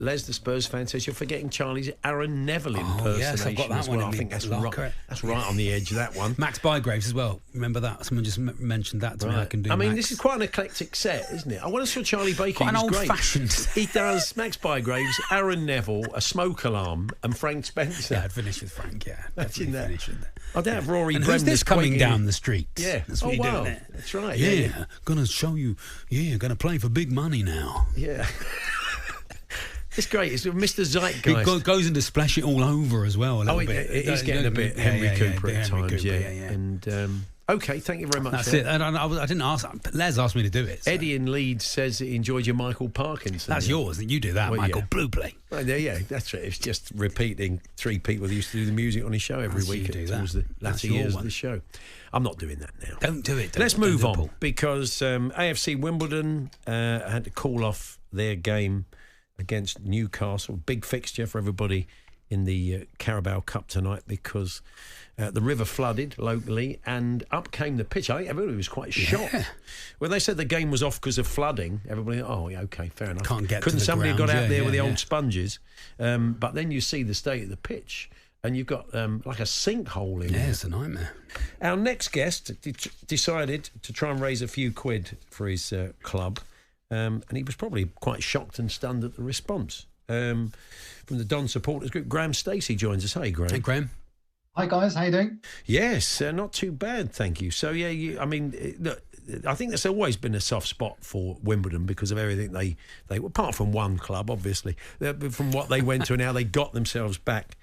Les, the Spurs fan, says you're forgetting Charlie's Aaron Neville impersonation. Yes, I've got that as one well. in I think my that's locker. right. That's right on the edge. That one. Max Bygraves as well. Remember that? Someone just mentioned that to me. I can do. I mean, Max. this is quite an eclectic set, isn't it? I want to show Charlie Baker. Quite an He was old-fashioned. He does Max Bygraves, Aaron Neville, a smoke alarm, and Frank Spencer. Yeah, I'd finish with Frank. Yeah, Imagine that. finish with that. I doubt if Rory. And who's this coming down the street? Yeah, that's what you're doing. That's right. Yeah, gonna show you. Yeah, gonna play for big money now. Yeah. It's great. It's Mr. Zeitgeist. He goes into splash it all over as well. A little bit. He's getting a bit Henry Cooper at times. Yeah. And okay, thank you very much. That's it. And I didn't ask. Les asked me to do it. So. Eddie in Leeds says he enjoyed your Michael Parkinson. That's yours. You do that, well, Michael. Blue play. Well, yeah, that's right. It's just repeating three people who used to do the music on his show every week. Towards the latter years of the show. I'm not doing that now. Don't do it. Let's move on because AFC Wimbledon had to call off their game against Newcastle. Big fixture for everybody in the Carabao Cup tonight because the river flooded locally and up came the pitch. I think everybody was quite shocked. When they said the game was off because of flooding, everybody, okay, fair enough. Couldn't somebody have got out there with the old sponges? But then you see the state of the pitch and you've got like a sinkhole in there. Yeah, it's a nightmare. Our next guest decided to try and raise a few quid for his club. And he was probably quite shocked and stunned at the response. From the Don supporters group, Graham Stacey joins us. Hey, Graham. Hey, Graham. Hi, guys. How you doing? Yes, not too bad, thank you. So, yeah, look, I think there's always been a soft spot for Wimbledon because of everything they apart from one club, obviously, from what they went to and how they got themselves back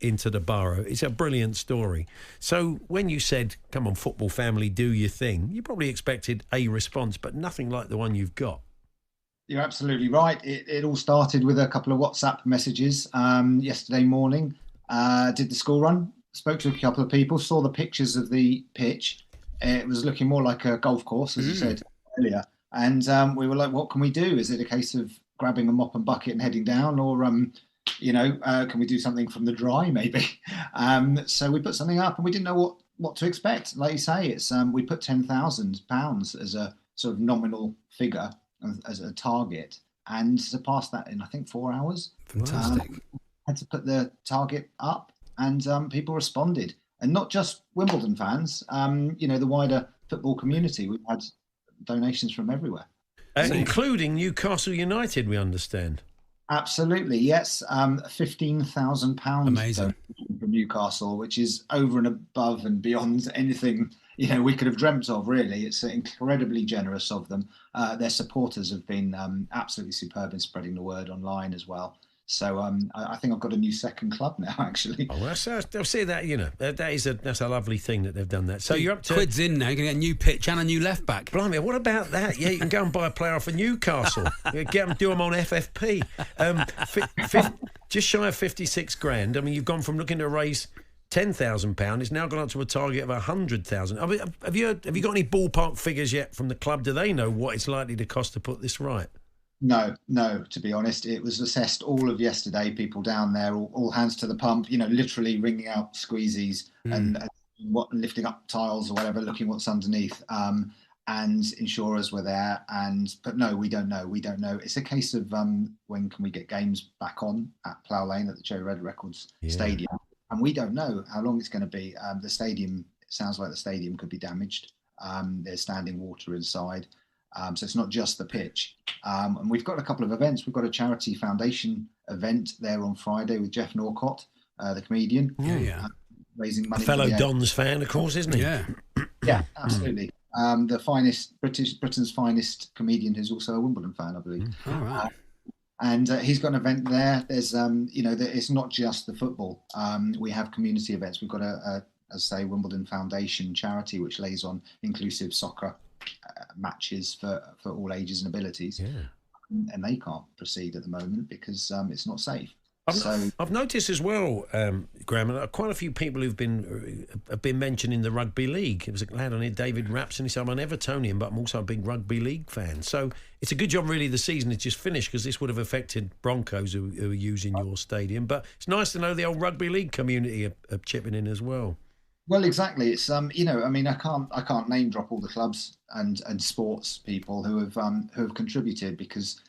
into the borough. It's a brilliant story. So when you said, come on, football family, do your thing, you probably expected a response, but nothing like the one you've got. You're absolutely right. It all started with a couple of WhatsApp messages yesterday morning. Did the school run, spoke to a couple of people, saw the pictures of the pitch. It was looking more like a golf course, as you said earlier. And we were like, what can we do? Is it a case of grabbing a mop and bucket and heading down, or can we do something from the dry maybe? So we put something up and we didn't know what to expect. Like you say, it's we put £10,000 as a sort of nominal figure as a target and surpassed that in I think 4 hours. Fantastic. Had to put the target up and people responded, and not just Wimbledon fans, the wider football community. We've had donations from everywhere. Including Newcastle United, we understand. Absolutely, yes. £15,000 Amazing from Newcastle, which is over and above and beyond anything we could have dreamt of. Really, it's incredibly generous of them. Their supporters have been absolutely superb in spreading the word online as well. So I think I've got a new second club now, actually. Oh, well, I'll say that, that's a lovely thing that they've done that. So you're up to... Quid's in now, you're going to get a new pitch and a new left-back. Blimey, what about that? Yeah, you can go and buy a player off of Newcastle. Do them on FFP. Just shy of 56 grand. I mean, you've gone from looking to raise £10,000. It's now gone up to a target of 100,000. I mean, have you got any ballpark figures yet from the club? Do they know what it's likely to cost to put this right? No, to be honest. It was assessed all of yesterday, people down there, all hands to the pump, literally ringing out squeezies and lifting up tiles or whatever, looking what's underneath. And insurers were there. But no, we don't know. It's a case of when can we get games back on at Plough Lane at the Cherry Red Records Stadium. And we don't know how long it's going to be. The stadium, it sounds like the stadium could be damaged. There's standing water inside. So it's not just the pitch. And we've got a couple of events. We've got a charity foundation event there on Friday with Jeff Norcott, the comedian. Raising money. A fellow Dons fan, of course, isn't he? Yeah, absolutely. Britain's finest comedian who's also a Wimbledon fan, I believe. All right. And he's got an event there. There's, it's not just the football. We have community events. We've got as I say, Wimbledon Foundation charity, which lays on inclusive soccer matches for all ages and abilities, and they can't proceed at the moment because it's not safe. I've noticed as well, Graham, quite a few people have been mentioning the rugby league. It was a lad on here, David Rapson. He said, I'm an Evertonian, but I'm also a big rugby league fan. So it's a good job, really, the season has just finished because this would have affected Broncos who are using your stadium. But it's nice to know the old rugby league community are chipping in as well. Well, exactly. It's I can't name drop all the clubs and sports people who have contributed because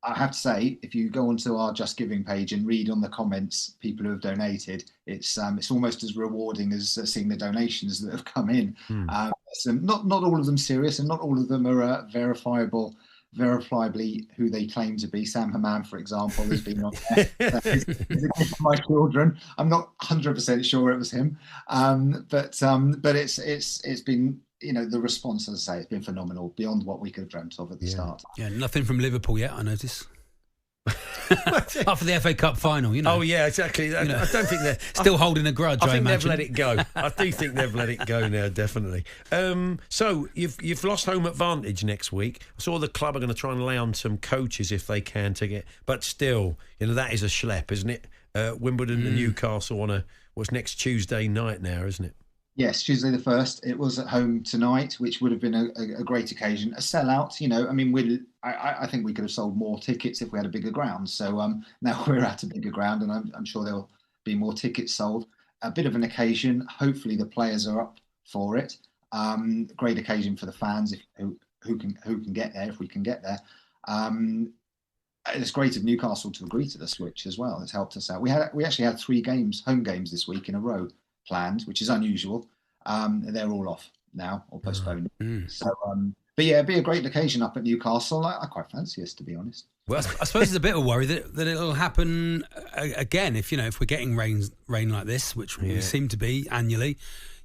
I have to say, if you go onto our Just Giving page and read on the comments, people who have donated, it's almost as rewarding as seeing the donations that have come in. So not all of them serious, and not all of them are verifiably who they claim to be. Sam Hammam, for example, has been on there. He's a gift for my children. I'm not 100% sure it was him, but it's been. The response, as I say, it's been phenomenal, beyond what we could have dreamt of at the start. Yeah, nothing from Liverpool yet, I notice. After the FA Cup final, Oh, yeah, exactly. I don't think they're... Still holding a grudge, I think imagine. they've let it go. I do think they've let it go now, definitely. So, you've lost home advantage next week. I saw the club are going to try and lay on some coaches if they can to get... But still, that is a schlep, isn't it? Wimbledon and Newcastle on what's next Tuesday night now, isn't it? Yes, Tuesday the 1st. It was at home tonight, which would have been a great occasion. A sellout, I think we could have sold more tickets if we had a bigger ground. So now we're at a bigger ground, and I'm sure there'll be more tickets sold. A bit of an occasion. Hopefully the players are up for it. Great occasion for the fans who can get there, if we can get there. It's great of Newcastle to agree to the switch as well. It's helped us out. We actually had 3 home games this week in a row planned, which is unusual. They're all off now or postponed. So, but yeah, it'd be a great occasion up at Newcastle. I quite fancy us, to be honest. Well, I suppose there's a bit of worry that it'll happen again if we're getting rain like this, which we seem to be annually.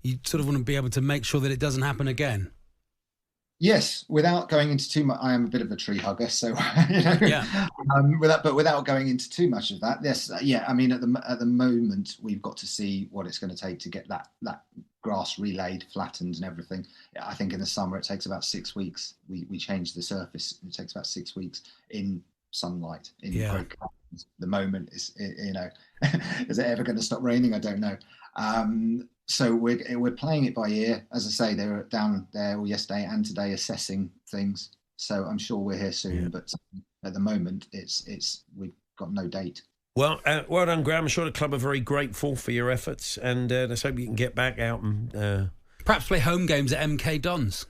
You sort of want to be able to make sure that it doesn't happen again. Yes, without going into too much. I am a bit of a tree hugger, so without going into too much of that. Yes, yeah. I mean, at the moment, we've got to see what it's going to take to get that grass relaid, flattened, and everything. I think in the summer it takes about 6 weeks. We change the surface. It takes about 6 weeks in sunlight. Great conditions. The moment is, is it ever going to stop raining? I don't know. So we're playing it by ear. As I say, they were down there all yesterday and today assessing things. So I'm sure we're here soon. But at the moment, we've got no date. Well, well done, Graham. I'm sure the club are very grateful for your efforts, and let's hope you can get back out and perhaps play home games at MK Dons.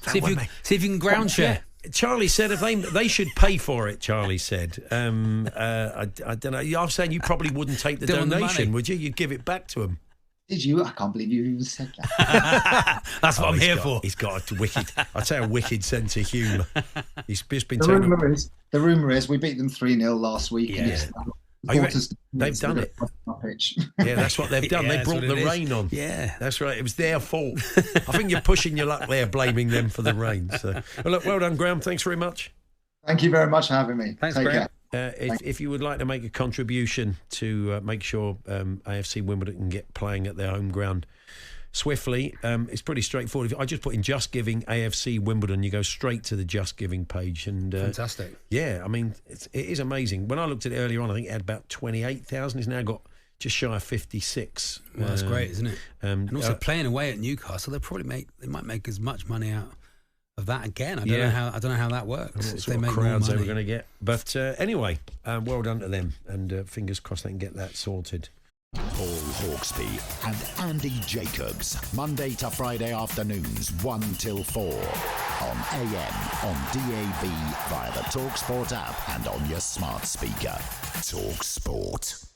see if you can ground share. Charlie said if they should pay for it. Charlie said, I don't know. I'm saying you probably wouldn't take the donation, would you? You'd give it back to them. Did you? I can't believe you even said that. That's what I'm here for. He's got a wicked sense of humour. He's just been the rumour is we beat them 3-0 last week. Yeah. And they've done it. Yeah, that's what they've done. Yeah, they brought the rain on. Yeah, that's right. It was their fault. I think you're pushing your luck there, blaming them for the rain. So, well done, Graham. Thanks very much. Thank you very much for having me. Thanks, Take Graham. care. If you would like to make a contribution to make sure AFC Wimbledon can get playing at their home ground swiftly, it's pretty straightforward. I just put in Just Giving AFC Wimbledon, you go straight to the Just Giving page. And fantastic. Yeah, I mean, it is amazing. When I looked at it earlier on, I think it had about 28,000. It's now got just shy of 56. Well, that's great, isn't it? And also playing away at Newcastle, they might make as much money out of that again. I don't know how that works. If they make crowds they were going to get. But anyway, well done to them, and fingers crossed they can get that sorted. Paul Hawksbee and Andy Jacobs, Monday to Friday afternoons 1 till 4 on AM, on DAB, via the talkSPORT app and on your smart speaker. talkSPORT.